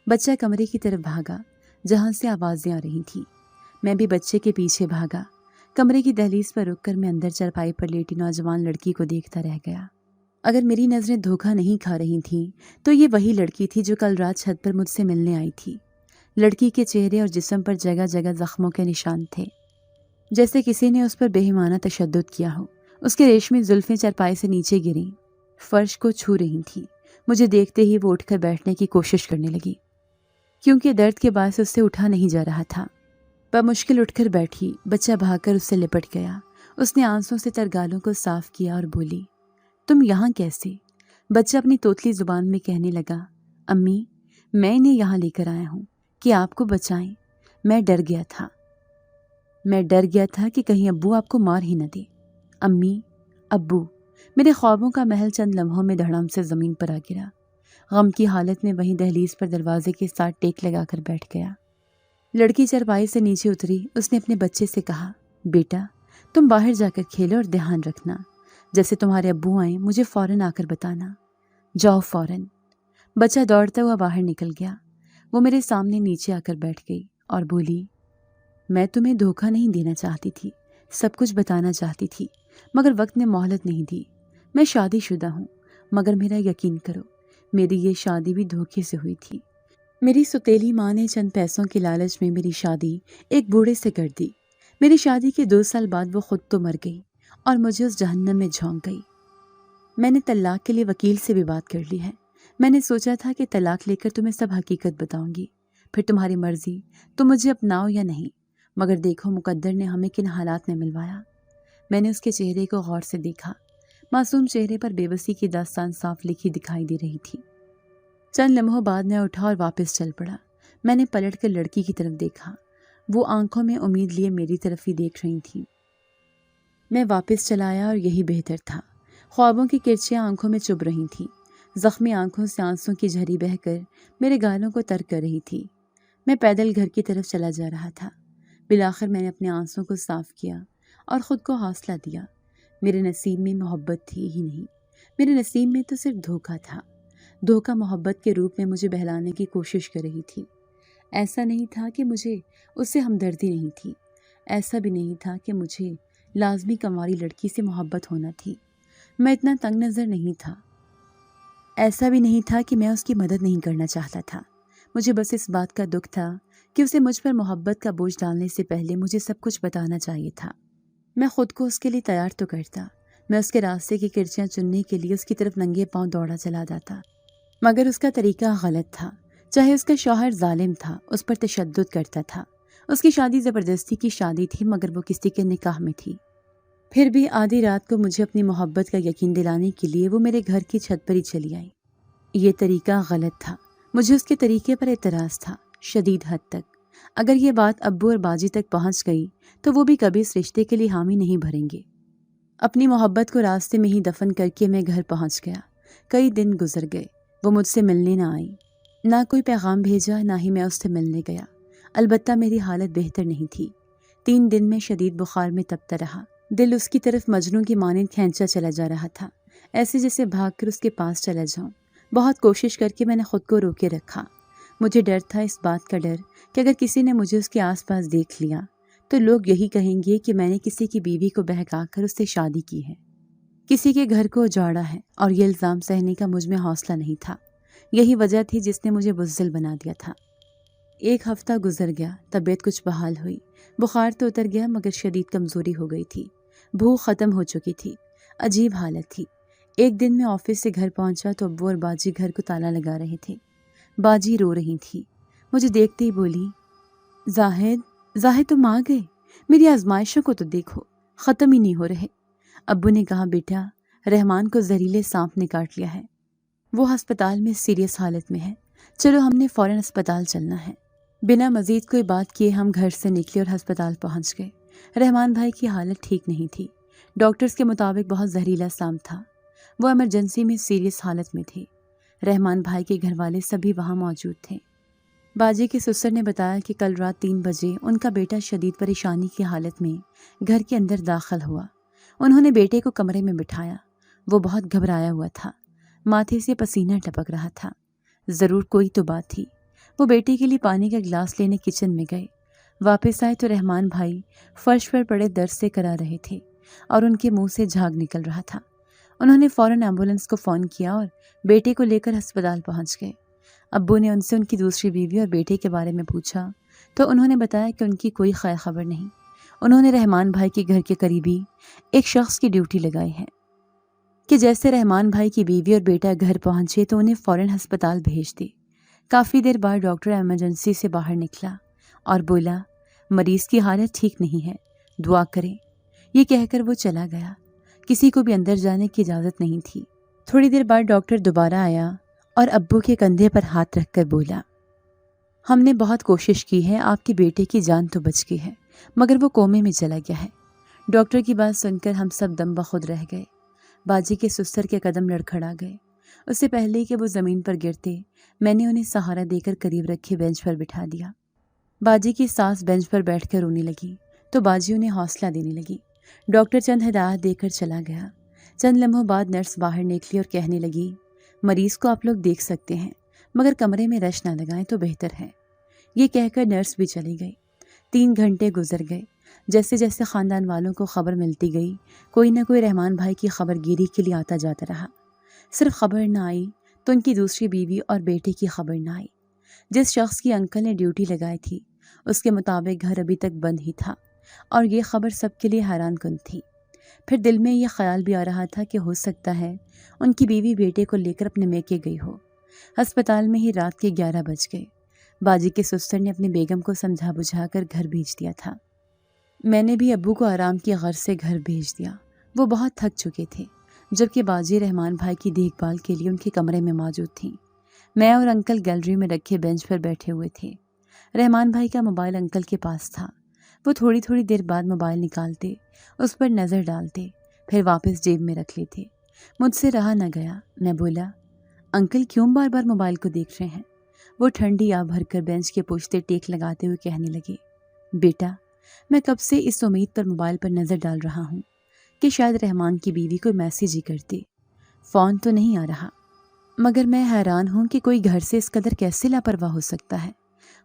Speaker 2: بچہ کمرے کی طرف بھاگا جہاں سے آوازیں آ رہی تھیں۔ میں بھی بچے کے پیچھے بھاگا۔ کمرے کی دہلیز پر رک کر میں اندر چارپائی پر لیٹی نوجوان لڑکی کو دیکھتا رہ گیا۔ اگر میری نظریں دھوکہ نہیں کھا رہی تھیں تو یہ وہی لڑکی تھی جو کل رات چھت پر مجھ سے ملنے آئی تھی۔ لڑکی کے چہرے اور جسم پر جگہ جگہ زخموں کے نشان تھے، جیسے کسی نے اس پر بے ایمانہ تشدد کیا ہو۔ اس کے ریشمی زلفیں چارپائی سے نیچے گریں، فرش کو چھو رہی تھیں۔ مجھے دیکھتے ہی وہ اٹھ کر بیٹھنے کی کوشش کرنے لگی، کیونکہ درد کے باعث اس سے اٹھا نہیں جا رہا تھا۔ بمشکل اٹھ کر بیٹھی۔ بچہ بھاگ کر اس سے لپٹ گیا۔ اس نے آنسوں سے تر گالوں کو صاف کیا اور بولی، تم یہاں کیسے؟ بچہ اپنی توتلی زبان میں کہنے لگا، امی، میں انہیں یہاں لے کر آیا ہوں کہ آپ کو بچائیں۔ میں ڈر گیا تھا کہ کہیں ابو آپ کو مار ہی نہ دے۔ امی، ابو۔ میرے خوابوں کا محل چند لمحوں میں دھڑام سے زمین پر آ گرا۔ غم کی حالت میں وہیں دہلیز پر دروازے کے ساتھ ٹیک لگا کر بیٹھ گیا۔ لڑکی چارپائی سے نیچے اتری۔ اس نے اپنے بچے سے کہا، بیٹا، تم باہر جا کر کھیلو اور دھیان رکھنا، جیسے تمہارے ابو آئیں مجھے فوراً آ کر بتانا۔ جاؤ فوراً۔ بچہ دوڑتا ہوا باہر نکل گیا۔ وہ میرے سامنے نیچے آ کر بیٹھ گئی اور بولی، میں تمہیں دھوکہ نہیں دینا چاہتی تھی، سب کچھ بتانا چاہتی تھی، مگر وقت نے مہلت نہیں دی۔ میں شادی شدہ ہوں، مگر میرا یقین کرو، میری یہ شادی بھی دھوکے سے ہوئی تھی۔ میری ستیلی ماں نے چند پیسوں کے لالچ میں میری شادی ایک بوڑھے سے کر دی۔ میری شادی کے 2 سال بعد وہ خود تو مر گئی اور مجھے اس جہنم میں جھونک گئی۔ میں نے طلاق کے لیے وکیل سے بھی بات کر لی ہے۔ میں نے سوچا تھا کہ طلاق لے کر تمہیں سب حقیقت بتاؤں گی، پھر تمہاری مرضی، تم مجھے اپناؤ یا نہیں، مگر دیکھو مقدر نے ہمیں کن حالات میں ملوایا۔ میں نے اس کے چہرے کو غور سے دیکھا۔ معصوم چہرے پر بے بسی کی داستان صاف لکھی دکھائی دے رہی تھی۔ چند لمحوں بعد میں اٹھا اور واپس چل پڑا۔ میں نے پلٹ کر لڑکی کی طرف دیکھا۔ وہ آنکھوں میں امید لیے میری طرف ہی دیکھ رہی تھی۔ میں واپس چلا آیا اور یہی بہتر تھا۔ خوابوں کی کرچیاں آنکھوں میں چبھ رہی تھیں۔ زخمی آنکھوں سے آنسوں کی جھری بہہ کر میرے گالوں کو تر کر رہی تھی۔ میں پیدل گھر کی طرف چلا جا رہا تھا۔ بالآخر میں نے اپنے آنسوں کو صاف کیا اور خود کو حوصلہ دیا۔ میرے نصیب میں محبت تھی ہی نہیں، میرے نصیب میں تو صرف دھوکہ تھا۔ دھوکہ محبت کے روپ میں مجھے بہلانے کی کوشش کر رہی تھی۔ ایسا نہیں تھا کہ مجھے اس سے ہمدردی نہیں تھی، ایسا بھی نہیں تھا کہ مجھے لازمی کنواری لڑکی سے محبت ہونا تھی۔ میں اتنا تنگ نظر نہیں تھا، ایسا بھی نہیں تھا کہ میں اس کی مدد نہیں کرنا چاہتا تھا۔ مجھے بس اس بات کا دکھ تھا کہ اسے مجھ پر محبت کا بوجھ ڈالنے سے پہلے مجھے سب کچھ بتانا چاہیے تھا۔ میں خود کو اس کے لیے تیار تو کرتا، میں اس کے راستے کی کرچیاں چننے کے لیے اس کی طرف ننگے پاؤں دوڑا چلا جاتا، مگر اس کا طریقہ غلط تھا۔ چاہے اس کا شوہر ظالم تھا، اس پر تشدد کرتا تھا، اس کی شادی زبردستی کی شادی تھی مگر وہ کسی کے نکاح میں تھی، پھر بھی آدھی رات کو مجھے اپنی محبت کا یقین دلانے کے لیے وہ میرے گھر کی چھت پر ہی چلی آئی۔ یہ طریقہ غلط تھا، مجھے اس کے طریقے پر اعتراض تھا، شدید حد تک۔ اگر یہ بات ابو اور باجی تک پہنچ گئی تو وہ بھی کبھی اس رشتے کے لیے حامی نہیں بھریں گے۔ اپنی محبت کو راستے میں ہی دفن کر کے میں گھر پہنچ گیا۔ کئی دن گزر گئے، وہ مجھ سے ملنے نہ آئی، نہ کوئی پیغام بھیجا، نہ ہی میں اس سے ملنے گیا۔ البتہ میری حالت بہتر نہیں تھی۔ 3 دن میں شدید بخار میں تپتا رہا، دل اس کی طرف مجنوں کی مانند کھینچا چلا جا رہا تھا، ایسے جیسے بھاگ کر اس کے پاس چلا جاؤں۔ بہت کوشش کر کے میں نے خود کو روکے رکھا۔ مجھے ڈر تھا، اس بات کا ڈر کہ اگر کسی نے مجھے اس کے آس پاس دیکھ لیا تو لوگ یہی کہیں گے کہ میں نے کسی کی بیوی کو بہکا کر اس سے شادی کی ہے، کسی کے گھر کو اجاڑا ہے، اور یہ الزام سہنے کا مجھ میں حوصلہ نہیں تھا۔ یہی وجہ تھی جس نے مجھے بزدل بنا دیا تھا۔ 1 ہفتہ گزر گیا، طبیعت کچھ بحال ہوئی، بخار تو اتر گیا مگر شدید کمزوری ہو گئی تھی، بھوک ختم ہو چکی تھی، عجیب حالت تھی۔ ایک دن میں آفس سے گھر پہنچا تو ابو اور باجی گھر کو تالا لگا رہے تھے۔ باجی رو رہی تھی، مجھے دیکھتے ہی بولی، زاہد تم آ گئے، میری آزمائشوں کو تو دیکھو، ختم ہی نہیں ہو رہے۔ ابو نے کہا، بیٹا رحمان کو زہریلے سانپ نے کاٹ لیا ہے، وہ ہسپتال میں سیریس حالت میں ہے، چلو ہم نے فوراً ہسپتال چلنا ہے۔ بنا مزید کوئی بات کیے ہم گھر سے نکلے اور ہسپتال پہنچ گئے۔ رحمان بھائی کی حالت ٹھیک نہیں تھی، ڈاکٹرز کے مطابق بہت زہریلا سانپ تھا، وہ ایمرجنسی میں سیریس حالت میں تھے۔ رحمان بھائی کے گھر والے سبھی وہاں موجود تھے۔ باجی کے سسر نے بتایا کہ کل رات 3 بجے ان کا بیٹا شدید پریشانی کی حالت میں گھر کے اندر داخل ہوا۔ انہوں نے بیٹے کو کمرے میں بٹھایا، وہ بہت گھبرایا ہوا تھا، ماتھے سے پسینہ ٹپک رہا تھا، ضرور کوئی تو بات تھی۔ وہ بیٹے کے لیے پانی کا گلاس لینے کچن میں گئے، واپس آئے تو رحمان بھائی فرش پر پڑے درد سے کرا رہے تھے اور ان کے منہ سے جھاگ نکل رہا تھا۔ انہوں نے فوراً ایمبولینس کو فون کیا اور بیٹے کو لے کر ہسپتال پہنچ گئے۔ ابو نے ان سے ان کی دوسری بیوی اور بیٹے کے بارے میں پوچھا تو انہوں نے بتایا کہ ان کی کوئی خیر خبر نہیں۔ انہوں نے رحمان بھائی کے گھر کے قریبی ایک شخص کی ڈیوٹی لگائی ہے کہ جیسے رحمان بھائی کی بیوی اور بیٹا گھر پہنچے تو انہیں فوراً ہسپتال بھیج دے۔ کافی دیر بعد ڈاکٹر ایمرجنسی سے باہر نکلا اور بولا، مریض کی حالت ٹھیک نہیں ہے، دعا کریں۔ یہ کہہ کر وہ چلا گیا، کسی کو بھی اندر جانے کی اجازت نہیں تھی۔ تھوڑی دیر بعد ڈاکٹر دوبارہ آیا اور ابو کے کندھے پر ہاتھ رکھ کر بولا، ہم نے بہت کوشش کی ہے، آپ کے بیٹے کی جان تو بچ گئی ہے مگر وہ کومے میں چلا گیا ہے۔ ڈاکٹر کی بات سن کر ہم سب دم بخود رہ گئے۔ باجی کے سسر کے قدم لڑکھڑا گئے۔ اس سے پہلے کہ وہ زمین پر گرتے میں نے انہیں سہارا دے کر قریب رکھے بینچ پر بٹھا دیا۔ باجی کی ساس بینچ پر بیٹھ کر رونے لگی تو باجی انہیں حوصلہ دینے لگی۔ ڈاکٹر چند ہدایات دے کر چلا گیا۔ چند لمحوں بعد نرس باہر نکلی اور کہنے لگی، مریض کو آپ لوگ دیکھ سکتے ہیں مگر کمرے میں رش نہ لگائیں تو بہتر ہے۔ یہ کہہ کر نرس بھی چلی گئی۔ 3 گھنٹے گزر گئے۔ جیسے جیسے خاندان والوں کو خبر ملتی گئی، کوئی نہ کوئی رحمان بھائی کی خبر گیری کے لیے آتا جاتا رہا۔ صرف خبر نہ آئی تو ان کی دوسری بیوی اور بیٹے کی خبر نہ آئی۔ جس شخص کی انکل نے ڈیوٹی لگائی تھی اس کے مطابق گھر ابھی تک بند ہی تھا اور یہ خبر سب کے لیے حیران کن تھی۔ پھر دل میں یہ خیال بھی آ رہا تھا کہ ہو سکتا ہے ان کی بیوی بیٹے کو لے کر اپنے میکے گئی ہو۔ ہسپتال میں ہی رات کے 11 بج گئے۔ باجی کے سسر نے اپنی بیگم کو سمجھا بجھا کر گھر بھیج دیا تھا۔ میں نے بھی ابو کو آرام کی غرض سے گھر بھیج دیا۔ وہ بہت تھک چکے تھے، جبکہ باجی رحمان بھائی کی دیکھ بھال کے لیے ان کے کمرے میں موجود تھیں۔ میں اور انکل گیلری میں رکھے بینچ پر بیٹھے ہوئے تھے۔ رحمان بھائی کا موبائل انکل کے پاس تھا۔ وہ تھوڑی تھوڑی دیر بعد موبائل نکالتے، اس پر نظر ڈالتے، پھر واپس جیب میں رکھ لیتے۔ مجھ سے رہا نہ گیا، میں بولا، انکل کیوں بار بار موبائل کو دیکھ رہے ہیں؟ وہ ٹھنڈی آہ بھر کر بینچ کے پشتے ٹیک لگاتے ہوئے کہنے لگے، بیٹا میں کب سے اس امید پر موبائل پر نظر ڈال رہا ہوں کہ شاید رحمان کی بیوی کوئی میسیج ہی کرتی۔ فون تو نہیں آ رہا، مگر میں حیران ہوں کہ کوئی گھر سے اس قدر کیسے لاپرواہ ہو سکتا ہے۔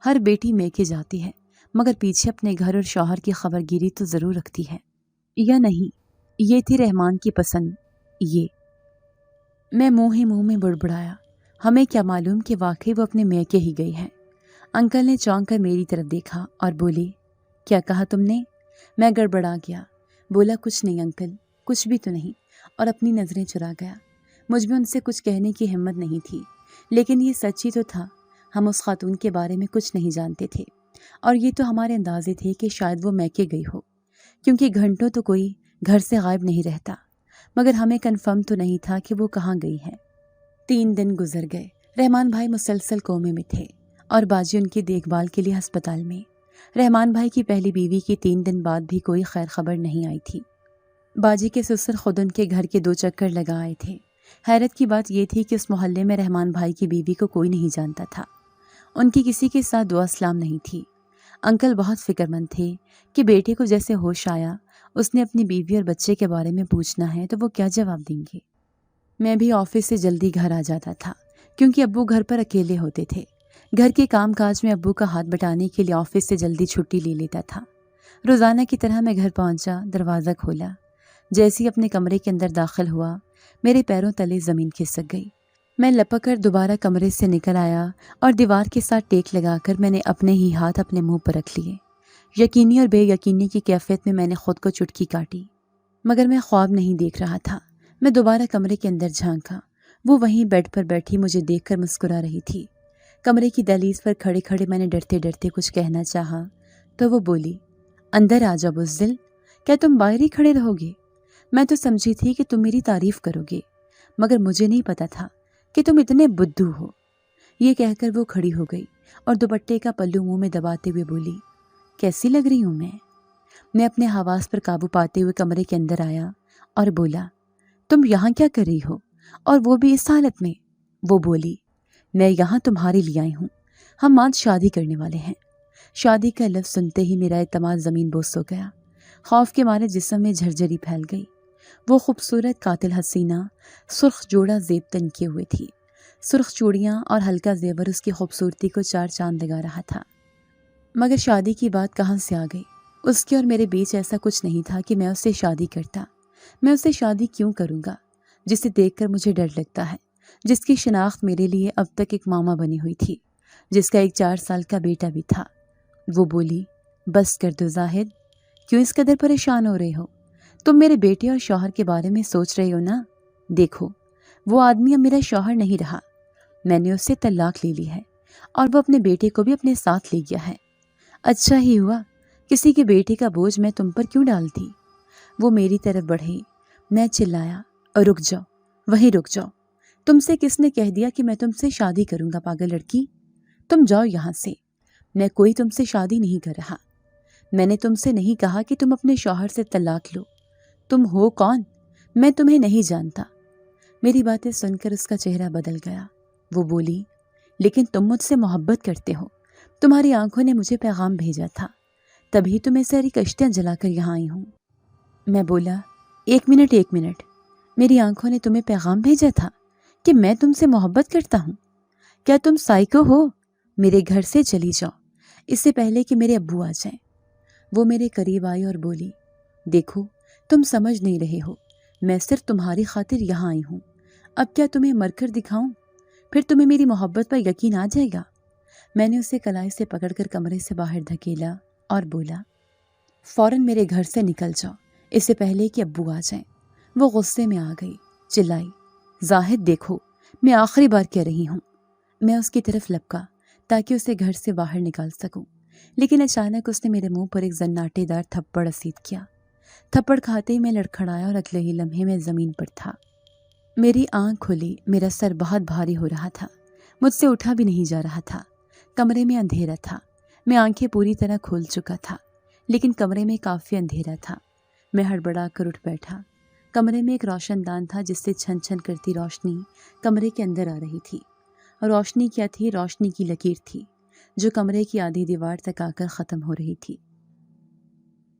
Speaker 2: ہر بیٹی میکے جاتی ہے، مگر پیچھے اپنے گھر اور شوہر کی خبر گیری تو ضرور رکھتی ہے، یا نہیں؟ یہ تھی رحمان کی پسند۔ یہ میں منہ ہی منہ میں بڑبڑایا۔ ہمیں کیا معلوم کہ واقعی وہ اپنے میکے ہی گئی ہے۔ انکل نے چونک کر میری طرف دیکھا اور بولی، کیا کہا تم نے؟ میں گڑبڑا گیا، بولا کچھ نہیں انکل، کچھ بھی تو نہیں، اور اپنی نظریں چرا گیا۔ مجھ میں ان سے کچھ کہنے کی ہمت نہیں تھی، لیکن یہ سچ ہی تو تھا۔ ہم اس خاتون کے بارے میں کچھ نہیں جانتے تھے، اور یہ تو ہمارے اندازے تھے کہ شاید وہ میکے گئی ہو، کیونکہ گھنٹوں تو کوئی گھر سے غائب نہیں رہتا، مگر ہمیں کنفرم تو نہیں تھا کہ وہ کہاں گئی ہے۔ 3 دن گزر گئے۔ رحمان بھائی مسلسل کومے میں تھے اور باجی ان کی دیکھ بھال کے لیے ہسپتال میں۔ رحمان بھائی کی پہلی بیوی کی 3 دن بعد بھی کوئی خیر خبر نہیں آئی تھی۔ باجی کے سسر خود ان کے گھر کے 2 چکر لگا آئے تھے۔ حیرت کی بات یہ تھی کہ اس محلے میں رحمان بھائی کی بیوی کو کوئی نہیں جانتا تھا۔ ان کی کسی کے ساتھ دعا سلام نہیں تھی۔ انکل بہت فکر مند تھے کہ بیٹے کو جیسے ہوش آیا اس نے اپنی بیوی اور بچے کے بارے میں پوچھنا ہے تو وہ کیا جواب دیں گے۔ میں بھی آفس سے جلدی گھر آ جاتا تھا کیونکہ ابو گھر پر اکیلے ہوتے تھے۔ گھر کے کام کاج میں ابو کا ہاتھ بٹانے کے لیے آفس سے جلدی چھٹی لے لیتا تھا۔ روزانہ کی طرح میں گھر پہنچا، دروازہ کھولا۔ جیسے ہی اپنے کمرے کے اندر داخل ہوا، میرے پیروں تلے زمین کھسک گئی۔ میں لپک کر دوبارہ کمرے سے نکل آیا اور دیوار کے ساتھ ٹیک لگا کر میں نے اپنے ہی ہاتھ اپنے منہ پر رکھ لیے۔ یقینی اور بے یقینی کی کیفیت میں نے خود کو چٹکی کاٹی، مگر میں خواب نہیں دیکھ رہا تھا۔ میں دوبارہ کمرے کے اندر جھانکا، وہ وہیں بیڈ پر بیٹھی مجھے دیکھ کر مسکرا رہی تھی۔ کمرے کی دہلیز پر کھڑے کھڑے میں نے ڈرتے ڈرتے کچھ کہنا چاہا تو وہ بولی، اندر آ جا بزدل، کیا تم باہر ہی کھڑے رہو گے؟ میں تو سمجھی تھی کہ تم میری تعریف کرو گے، مگر مجھے نہیں پتا تھا کہ تم اتنے بدھو ہو۔ یہ کہہ کر وہ کھڑی ہو گئی اور دوپٹے کا پلو منہ میں دباتے ہوئے بولی، کیسی لگ رہی ہوں میں اپنے حواس پر قابو پاتے ہوئے کمرے کے اندر آیا اور بولا، تم یہاں کیا کر رہی ہو، اور وہ بھی اس حالت میں؟ وہ بولی، میں یہاں تمہارے لیے آئی ہوں، ہم آج شادی کرنے والے ہیں۔ شادی کا لفظ سنتے ہی میرا اعتماد زمین بوس ہو گیا۔ خوف کے مارے جسم میں جھرجھری پھیل گئی۔ وہ خوبصورت قاتل حسینہ سرخ جوڑا زیب تن کیے ہوئے تھی۔ سرخ چوڑیاں اور ہلکا زیور اس کی خوبصورتی کو 4 چاند لگا رہا تھا۔ مگر شادی کی بات کہاں سے آ گئی؟ اس کے اور میرے بیچ ایسا کچھ نہیں تھا کہ میں اس سے شادی کرتا۔ میں اسے شادی کیوں کروں گا جسے دیکھ کر مجھے ڈر لگتا ہے، جس کی شناخت میرے لیے اب تک ایک ماما بنی ہوئی تھی، جس کا ایک 4 سال کا بیٹا بھی تھا۔ وہ بولی، بس کر دو زاہد، کیوں اس قدر پریشان ہو رہے ہو؟ تم میرے بیٹے اور شوہر کے بارے میں سوچ رہے ہو نا؟ دیکھو، وہ آدمی اب میرا شوہر نہیں رہا، میں نے اس سے طلاق لے لی ہے اور وہ اپنے بیٹے کو بھی اپنے ساتھ لے گیا ہے۔ اچھا ہی ہوا، کسی کے بیٹے کا بوجھ میں تم پر کیوں ڈالتی؟ وہ میری طرف بڑھے۔ میں چلایا، رک جاؤ، وہیں رک جاؤ، تم سے کس نے کہہ دیا کہ میں تم سے شادی کروں گا پاگل لڑکی؟ تم جاؤ یہاں سے، میں کوئی تم سے شادی نہیں کر رہا۔ میں نے تم سے نہیں کہا کہ تم اپنے شوہر سے طلاق لو۔ تم ہو کون؟ میں تمہیں نہیں جانتا۔ میری باتیں سن کر اس کا چہرہ بدل گیا۔ وہ بولی، لیکن تم مجھ سے محبت کرتے ہو، تمہاری آنکھوں نے مجھے پیغام بھیجا تھا، تبھی تو میں ساری کشتیاں جلا کر یہاں آئی ہوں۔ میں بولا، ایک منٹ، میری آنکھوں نے تمہیں پیغام بھیجا تھا کہ میں تم سے محبت کرتا ہوں؟ کیا تم سائیکو ہو؟ میرے گھر سے چلی جاؤ اس سے پہلے کہ میرے ابو آ جائیں۔ وہ میرے قریب آئی اور بولی، دیکھو، تم سمجھ نہیں رہے ہو، میں صرف تمہاری خاطر یہاں آئی ہوں۔ اب کیا تمہیں مر کر دکھاؤں؟ پھر تمہیں میری محبت پر یقین آ جائے گا۔ میں نے اسے کلائی سے پکڑ کر کمرے سے باہر دھکیلا اور بولا، فوراً میرے گھر سے نکل جاؤ اس سے پہلے کہ ابو آ جائیں۔ وہ غصے میں آ گئی، چلائی، زاہد دیکھو، میں آخری بار کہہ رہی ہوں۔ میں اس کی طرف لپکا تاکہ اسے گھر سے باہر نکال سکوں، لیکن اچانک اس نے میرے منہ پر ایک زناٹے دار تھپڑ رسید کیا۔ تھپڑ کھاتے ہی میں لڑکھڑایا اور اگلے ہی لمحے میں زمین پر تھا۔ میری آنکھ کھلی، میرا سر بہت بھاری ہو رہا تھا، مجھ سے اٹھا بھی نہیں جا رہا تھا۔ کمرے میں اندھیرا تھا، میں آنکھیں پوری طرح کھول چکا تھا، لیکن کمرے میں کافی اندھیرا تھا۔ میں ہڑبڑا کر اٹھ بیٹھا۔ کمرے میں ایک روشن دان تھا جس سے چھن چھن کرتی روشنی کمرے کے اندر آ رہی تھی۔ روشنی کیا تھی؟ روشنی کی لکیر تھی جو کمرے کی آدھی دیوار تک آ کر ختم ہو رہی تھی۔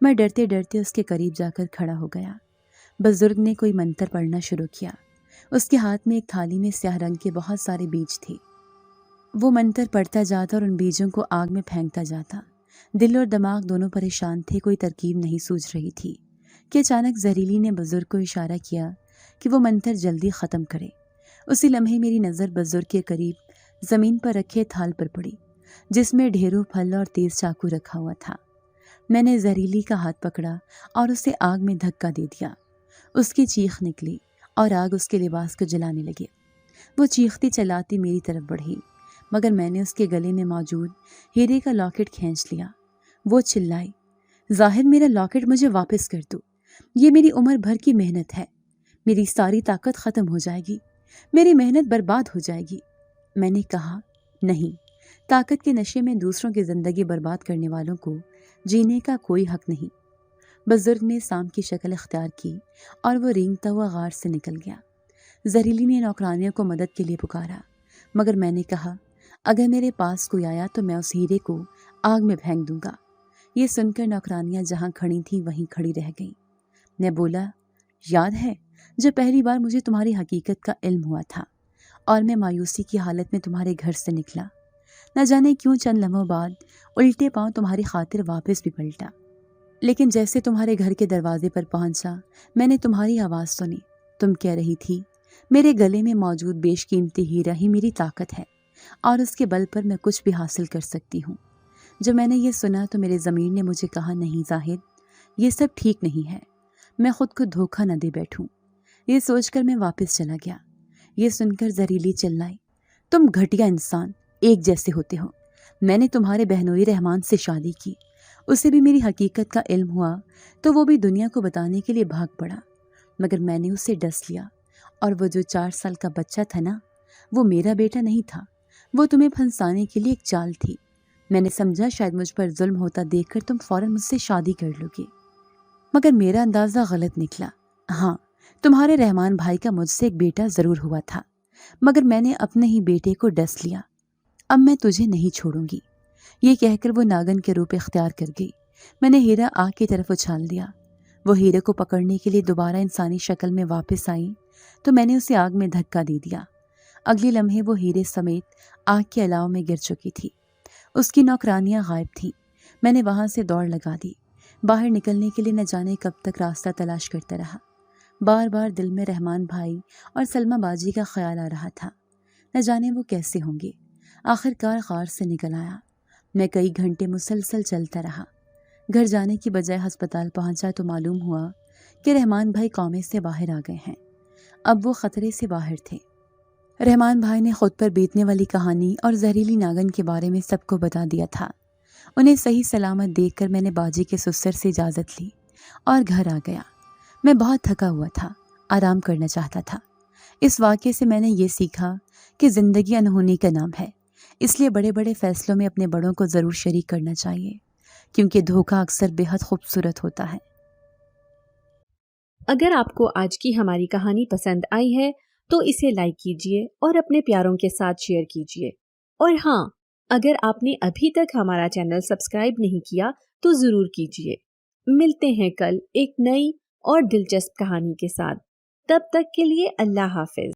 Speaker 2: میں ڈرتے ڈرتے اس کے قریب جا کر کھڑا ہو گیا۔ بزرگ نے کوئی منتر پڑھنا شروع کیا۔ اس کے ہاتھ میں ایک تھالی میں سیاہ رنگ کے بہت سارے بیج تھے۔ وہ منتر پڑھتا جاتا اور ان بیجوں کو آگ میں پھینکتا جاتا۔ دل اور دماغ دونوں پریشان تھے، کوئی ترکیب نہیں سوجھ رہی تھی کہ اچانک زہریلی نے بزرگ کو اشارہ کیا کہ وہ منتر جلدی ختم کرے۔ اسی لمحے میری نظر بزرگ کے قریب زمین پر رکھے تھال پر پڑی، جس میں ڈھیروں پھل اور تیز چاقو رکھا ہوا تھا۔ میں نے زہریلی کا ہاتھ پکڑا اور اسے آگ میں دھکا دے دیا۔ اس کی چیخ نکلی اور آگ اس کے لباس کو جلانے لگے۔ وہ چیختی چلاتی میری طرف بڑھی، مگر میں نے اس کے گلے میں موجود ہیرے کا لاکٹ کھینچ لیا۔ وہ چلائی، ظاہر میرا لاکٹ مجھے واپس کر دو، یہ میری عمر بھر کی محنت ہے، میری ساری طاقت ختم ہو جائے گی، میری محنت برباد ہو جائے گی۔ میں نے کہا، نہیں، طاقت کے نشے میں دوسروں کی زندگی برباد کرنے والوں کو جینے کا کوئی حق نہیں۔ بزرگ نے سام کی شکل اختیار کی اور وہ رینگتا ہوا غار سے نکل گیا۔ زہریلی نے نوکرانیوں کو مدد کے لیے پکارا، مگر میں نے کہا، اگر میرے پاس کوئی آیا تو میں اس ہیرے کو آگ میں پھینک دوں گا۔ یہ سن کر نوکرانیاں جہاں کھڑی تھیں وہیں کھڑی رہ گئیں۔ میں بولا، یاد ہے جب پہلی بار مجھے تمہاری حقیقت کا علم ہوا تھا اور میں مایوسی کی حالت میں تمہارے گھر سے نکلا؟ نہ جانے کیوں چند لمحوں بعد الٹے پاؤں تمہاری خاطر واپس بھی پلٹا، لیکن جیسے تمہارے گھر کے دروازے پر پہنچا میں نے تمہاری آواز سنی۔ تم کہہ رہی تھی، میرے گلے میں موجود بیش قیمتی ہیرا ہی میری طاقت ہے اور اس کے بل پر میں کچھ بھی حاصل کر سکتی ہوں۔ جب میں نے یہ سنا تو میرے ضمیر نے مجھے کہا، نہیں زاہد، یہ سب ٹھیک نہیں ہے، میں خود کو دھوکہ نہ دے بیٹھوں۔ یہ سوچ کر میں واپس چلا گیا۔ یہ سن کر زہریلی چلائی، تم گھٹیا انسان، ایک جیسے ہوتے ہو۔ میں نے تمہارے بہنوئی رحمان سے شادی کی، اسے بھی میری حقیقت کا علم ہوا تو وہ بھی دنیا کو بتانے کے لیے بھاگ پڑا، مگر میں نے اسے ڈس لیا، اور وہ جو 4 سال کا بچہ تھا نا، وہ میرا بیٹا نہیں تھا، وہ تمہیں پھنسانے کے لیے ایک چال تھی۔ میں نے سمجھا شاید مجھ پر ظلم ہوتا دیکھ کر تم فوراً مجھ سے شادی کر لو گے، مگر میرا اندازہ غلط نکلا۔ ہاں، تمہارے رحمان بھائی کا مجھ سے ایک بیٹا ضرور ہوا تھا، مگر میں نے اپنے ہی بیٹے کو ڈس لیا۔ اب میں تجھے نہیں چھوڑوں گی۔ یہ کہہ کر وہ ناگن کے روپ اختیار کر گئی۔ میں نے ہیرا آگ کی طرف اچھال دیا۔ وہ ہیرے کو پکڑنے کے لیے دوبارہ انسانی شکل میں واپس آئی تو میں نے اسے آگ میں دھکا دے دیا۔ اگلی لمحے وہ ہیرے سمیت آگ کے الاؤ میں گر چکی تھی۔ اس کی نوکرانیاں غائب تھیں۔ میں نے وہاں سے دوڑ لگا دی۔ باہر نکلنے کے لیے نہ جانے کب تک راستہ تلاش کرتا رہا۔ بار بار دل میں رحمان بھائی اور سلمہ باجی کا خیال آ رہا تھا، نہ جانے وہ کیسے ہوں گے۔ آخر کار غار سے نکل آیا۔ میں کئی گھنٹے مسلسل چلتا رہا۔ گھر جانے کی بجائے ہسپتال پہنچا تو معلوم ہوا کہ رحمان بھائی کومے سے باہر آ گئے ہیں۔ اب وہ خطرے سے باہر تھے۔ رحمان بھائی نے خود پر بیتنے والی کہانی اور زہریلی ناگن کے بارے میں سب کو بتا دیا تھا۔ انہیں صحیح سلامت دیکھ کر میں نے باجی کے سسر سے اجازت لی اور گھر آ گیا۔ میں بہت تھکا ہوا تھا، آرام کرنا چاہتا تھا۔ اس واقعے سے میں نے یہ سیکھا کہ زندگی انہونی کا نام ہے، اس لیے بڑے بڑے فیصلوں میں اپنے بڑوں کو ضرور شریک کرنا چاہیے، کیونکہ دھوکہ اکثر بے حد خوبصورت ہوتا ہے۔
Speaker 1: اگر آپ کو آج کی ہماری کہانی پسند آئی ہے تو اسے لائک کیجیے اور اپنے پیاروں کے ساتھ شیئر کیجیے، اور ہاں، اگر آپ نے ابھی تک ہمارا چینل سبسکرائب نہیں کیا تو ضرور کیجیے۔ ملتے ہیں کل ایک نئی اور دلچسپ کہانی کے ساتھ، تب تک کے لیے اللہ حافظ۔